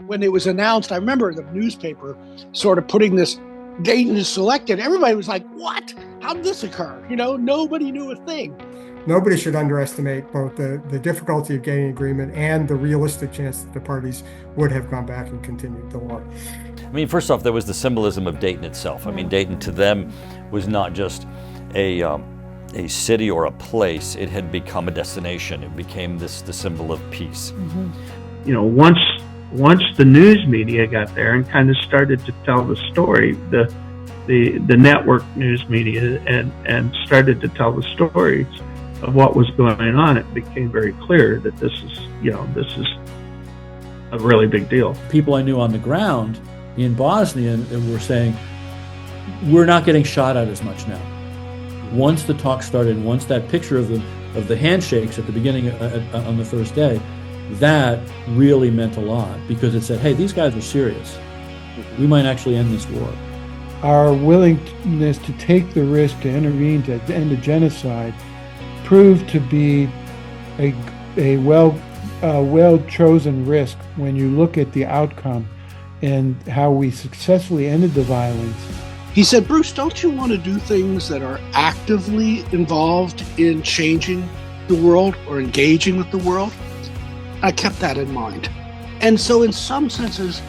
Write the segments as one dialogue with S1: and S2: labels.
S1: When it was announced, I remember the newspaper sort of putting this, Dayton is selected. Everybody was like, what? How did this occur? Nobody knew a thing.
S2: Nobody should underestimate both the difficulty of getting agreement and the realistic chance that the parties would have gone back and continued the war.
S3: I mean, first off, there was the symbolism of Dayton itself. I mean, Dayton to them was not just a city or a place. It had become a destination. It became the symbol of peace.
S4: Mm-hmm. Once the news media got there and kind of started to tell the story, the network news media and started to tell the stories of what was going on, it became very clear that this is a really big deal.
S5: People I knew on the ground in Bosnia were saying, we're not getting shot at as much now. Once the talk started, once that picture of the handshakes at the beginning on the first day, that really meant a lot, because it said, hey, these guys are serious. We might actually end this war.
S6: Our willingness to take the risk to intervene to end a genocide proved to be a well-chosen risk when you look at the outcome and how we successfully ended the violence.
S1: He said, Bruce, don't you want to do things that are actively involved in changing the world or engaging with the world? I kept that in mind. And so in some senses,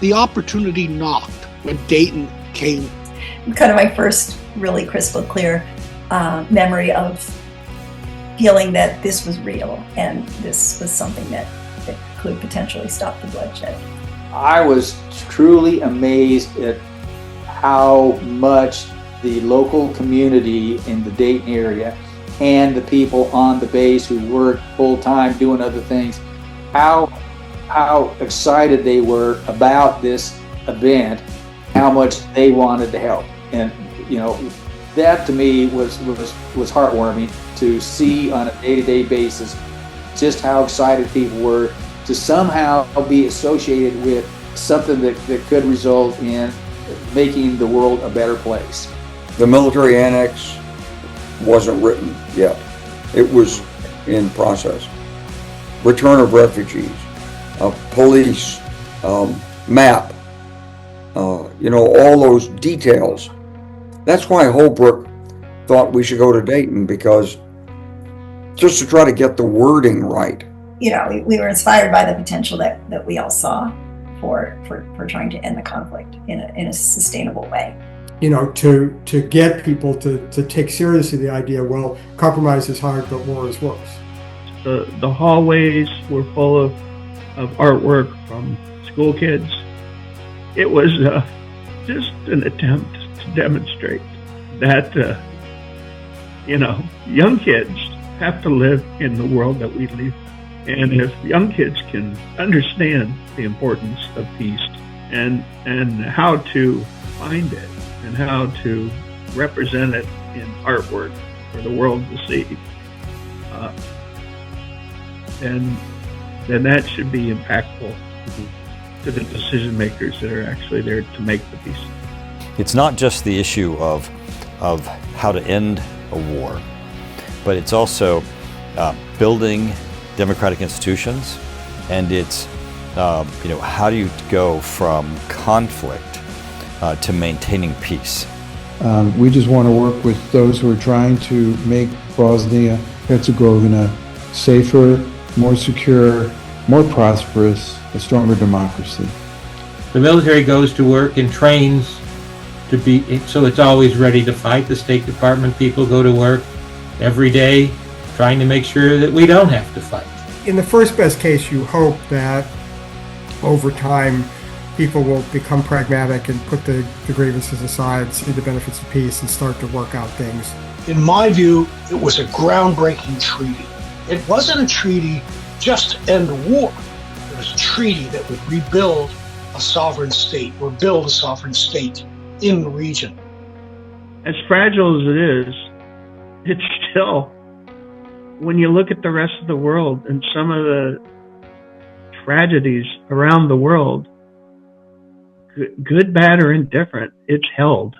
S1: the opportunity knocked when Dayton came.
S7: Kind of my first really crystal clear memory of feeling that this was real and this was something that could potentially stop the bloodshed.
S8: I was truly amazed at how much the local community in the Dayton area and the people on the base who worked full-time doing other things, how excited they were about this event, how much they wanted to help. And that to me was heartwarming to see on a day-to-day basis just how excited people were to somehow be associated with something that could result in making the world a better place.
S9: The military annex wasn't written yet. It was in process. Return of refugees, police, map, all those details. That's why Holbrook thought we should go to Dayton, because just to try to get the wording right.
S7: We were inspired by the potential that we all saw for trying to end the conflict in a sustainable way.
S2: To get people to take seriously the idea, well, compromise is hard, but war is worse.
S4: The hallways were full of artwork from school kids. It was just an attempt to demonstrate that, young kids have to live in the world that we live. And if young kids can understand the importance of peace and how to find it and how to represent it in artwork for the world to see, then that should be impactful to the decision makers that are actually there to make the peace.
S3: It's not just the issue of how to end a war, but it's also building democratic institutions, and it's how do you go from conflict to maintaining peace.
S6: We just want to work with those who are trying to make Bosnia-Herzegovina safer, more secure, more prosperous, a stronger democracy.
S10: The military goes to work and trains to be, so it's always ready to fight. The State Department people go to work every day trying to make sure that we don't have to fight.
S2: In the first best case, you hope that over time people will become pragmatic and put the grievances aside, see the benefits of peace, and start to work out things.
S1: In my view, it was a groundbreaking treaty. It wasn't a treaty just to end a war. It was a treaty that would rebuild a sovereign state, or build a sovereign state in the region.
S4: As fragile as it is, it's still, when you look at the rest of the world and some of the tragedies around the world, good, bad, or indifferent, it's held.